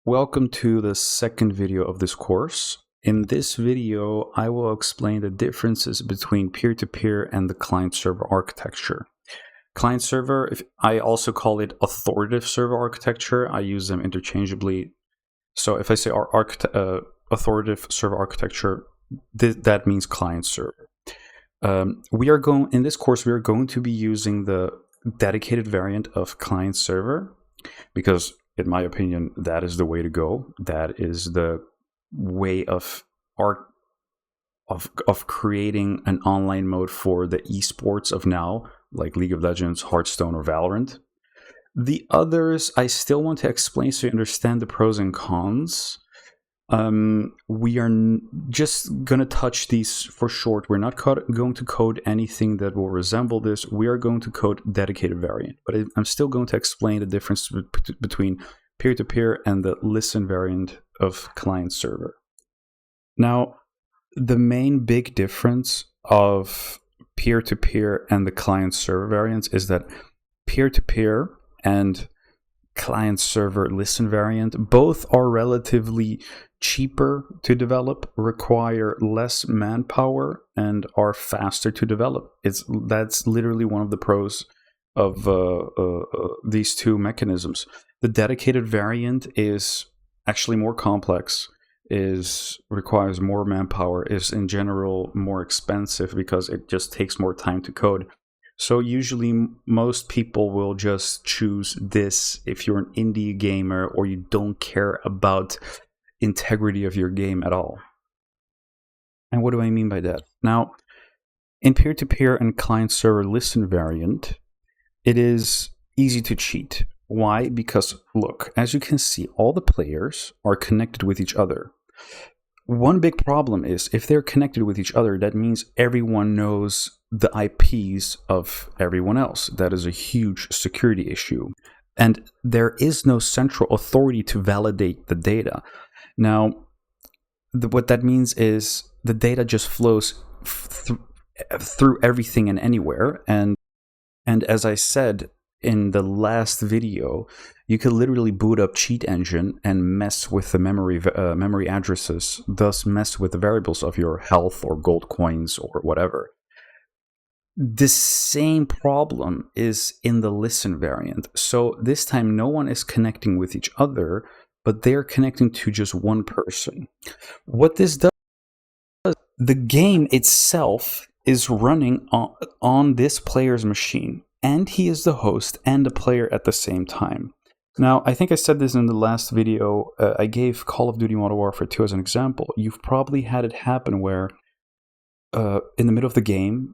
Welcome to the second video of this course. In this video, I will explain the differences between peer-to-peer and the client-server architecture. Client-server, I also call it authoritative server architecture. I use them interchangeably. So if I say authoritative server architecture, that means client-server. In this course, we are going to be using the dedicated variant of client-server because, in my opinion, that is the way to go. That is the way of creating an online mode for the esports of now, like League of Legends, Hearthstone, or Valorant. The others, I still want to explain so you understand the pros and cons. We are just going to touch these for short. We're not going to code anything that will resemble this. We are going to code dedicated variant, but I'm still going to explain the difference between peer-to-peer and the listen variant of client-server. Now, the main big difference of peer-to-peer and the client-server variants is that peer-to-peer and client-server listen variant both are relatively cheaper to develop, require less manpower, and are faster to develop. That's literally one of the pros of these two mechanisms. The dedicated variant is actually more complex, requires more manpower, is in general more expensive because it just takes more time to code. So usually most people will just choose this if you're an indie gamer or you don't care about integrity of your game at all. And what do I mean by that? Now, in peer-to-peer and client-server listen variant, it is easy to cheat. Why? Because, look, as you can see, all the players are connected with each other. One big problem is if they're connected with each other, that means everyone knows the IPs of everyone else. That is a huge security issue. And there is no central authority to validate the data. Now, what that means is the data just flows through everything and anywhere. And as I said in the last video, you could literally boot up Cheat Engine and mess with the memory addresses, thus mess with the variables of your health or gold coins or whatever. The same problem is in the listen variant. So this time no one is connecting with each other, but they're connecting to just one person. What this does, the game itself is running on this player's machine, and he is the host and the player at the same time. Now, I think I said this in the last video. I gave Call of Duty Modern Warfare 2 as an example. You've probably had it happen where in the middle of the game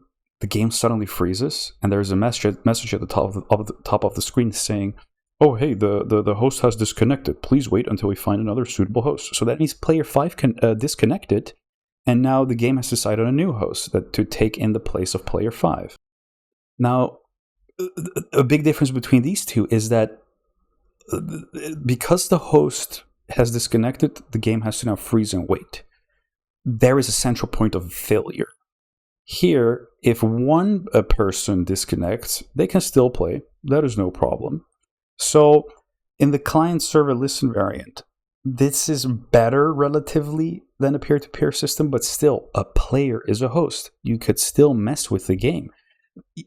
suddenly freezes, and there's a message at the top of the screen saying, "Oh, hey, the host has disconnected. Please wait until we find another suitable host." So that means player 5 disconnected, and now the game has decided on a new host to take in the place of player 5. Now, a big difference between these two is that because the host has disconnected, the game has to now freeze and wait. There is a central point of failure. Here, if one person disconnects, they can still play. That is no problem. So in the client-server listen variant, this is better relatively than a peer-to-peer system, but still, a player is a host. You could still mess with the game.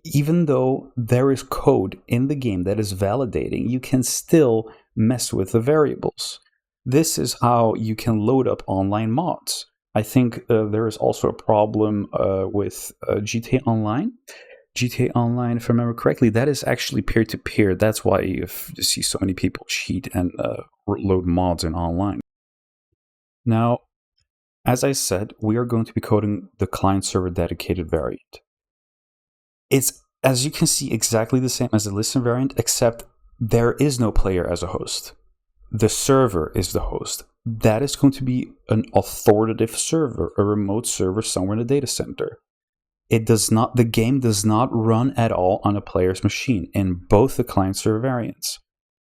Even though there is code in the game that is validating, you can still mess with the variables. This is how you can load up online mods. I think there is also a problem with GTA Online. GTA Online, if I remember correctly, that is actually peer-to-peer. That's why you see so many people cheat and load mods in online. Now, as I said, we are going to be coding the client-server dedicated variant. It's, as you can see, exactly the same as the listen variant, except there is no player as a host. The server is the host. That is going to be an authoritative server, a remote server somewhere in the data center. The game does not run at all on a player's machine in both the client-server variants.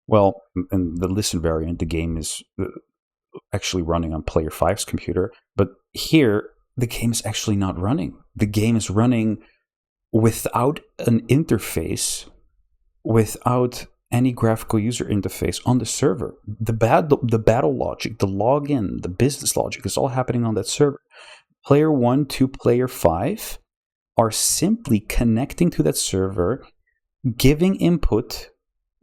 Well, in the listen variant, the game is actually running on player 5's computer, but here, the game is actually not running. The game is running without an interface, without any graphical user interface on the server. The battle logic, the login, the business logic is all happening on that server. Player 1 to player 5 are simply connecting to that server, giving input.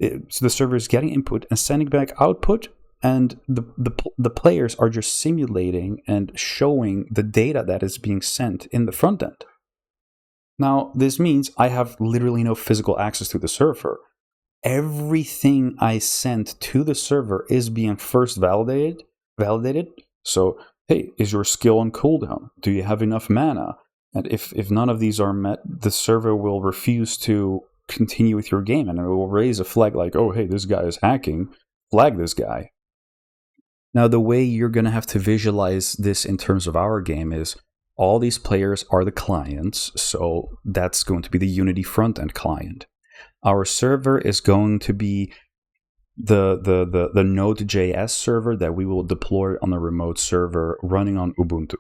So the server is getting input and sending back output, and the players are just simulating and showing the data that is being sent in the front end. Now, this means I have literally no physical access to the server. Everything I sent to the server is being first validated. So, hey, is your skill on cooldown? Do you have enough mana? And if none of these are met, the server will refuse to continue with your game, and it will raise a flag like, oh, hey, this guy is hacking. Flag this guy. Now, the way you're going to have to visualize this in terms of our game is all these players are the clients, so that's going to be the Unity front-end client. Our server is going to be the NodeJS server that we will deploy on a remote server running on Ubuntu.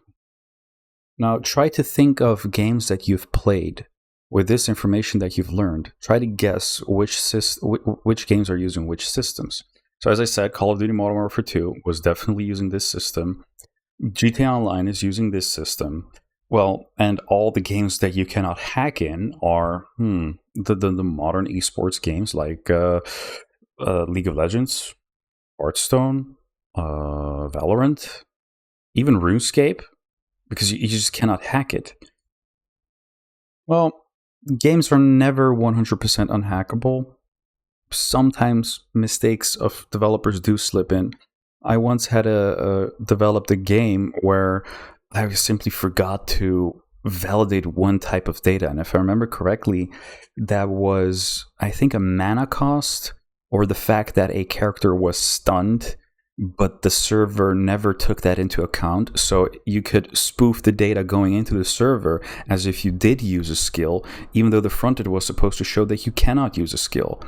Now, try to think of games that you've played. With this information that you've learned, try to guess which games are using which systems. So as I said, Call of Duty Modern Warfare 2 was definitely using this system. GTA Online is using this system. Well, and all the games that you cannot hack in are the modern esports games like League of Legends, Hearthstone, Valorant, even RuneScape, because you just cannot hack it. Well, games are never 100% unhackable. Sometimes mistakes of developers do slip in. I once had developed a game where I simply forgot to validate one type of data. And if I remember correctly, that was, I think, a mana cost, or the fact that a character was stunned, but the server never took that into account. So you could spoof the data going into the server as if you did use a skill, even though the front end was supposed to show that you cannot use a skill.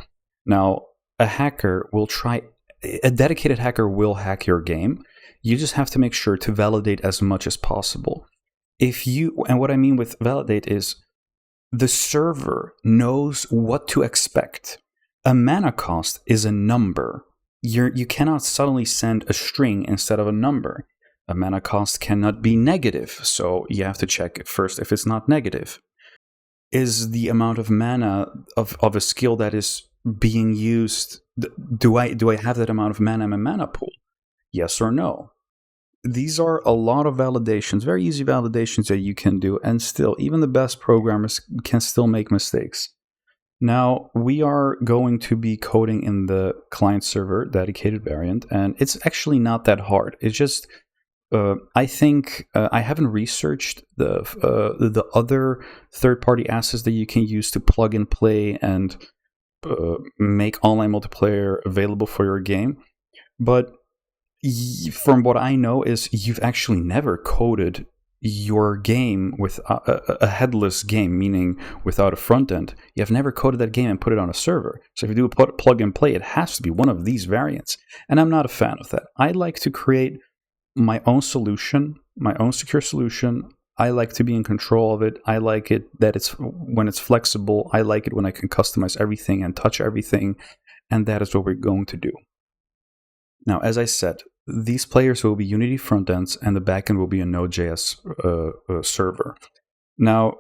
Now, a dedicated hacker will hack your game. You just have to make sure to validate as much as possible. And what I mean with validate is the server knows what to expect. A mana cost is a number. You cannot suddenly send a string instead of a number. A mana cost cannot be negative, so you have to check first if it's not negative. Is the amount of mana of a skill that is being used, do I have that amount of mana in my mana pool? Yes or no? These are a lot of validations, very easy validations that you can do, and still, even the best programmers can still make mistakes. Now, we are going to be coding in the client server dedicated variant, and it's actually not that hard. It's just, I think, I haven't researched the other third-party assets that you can use to plug and play and make online multiplayer available for your game. But from what I know is you've actually never coded your game with a headless game, meaning without a front end. You have never coded that game and put it on a server. So if you do a plug and play, it has to be one of these variants. And I'm not a fan of that. I like to create my own solution, my own secure solution. I like to be in control of it. I like it that when it's flexible. I like it when I can customize everything and touch everything. And that is what we're going to do. Now, as I said, these players will be Unity frontends, and the backend will be a NodeJS server. Now,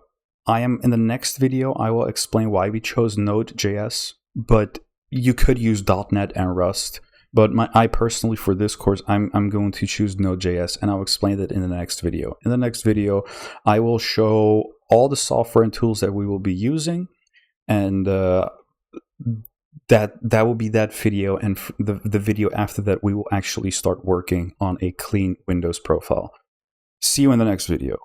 in the next video, I will explain why we chose Node.js, but you could use .NET and Rust. But I personally, for this course, I'm going to choose Node.js, and I'll explain that in the next video. In the next video, I will show all the software and tools that we will be using, and that will be that video, and the video after that, we will actually start working on a clean Windows profile. See you in the next video.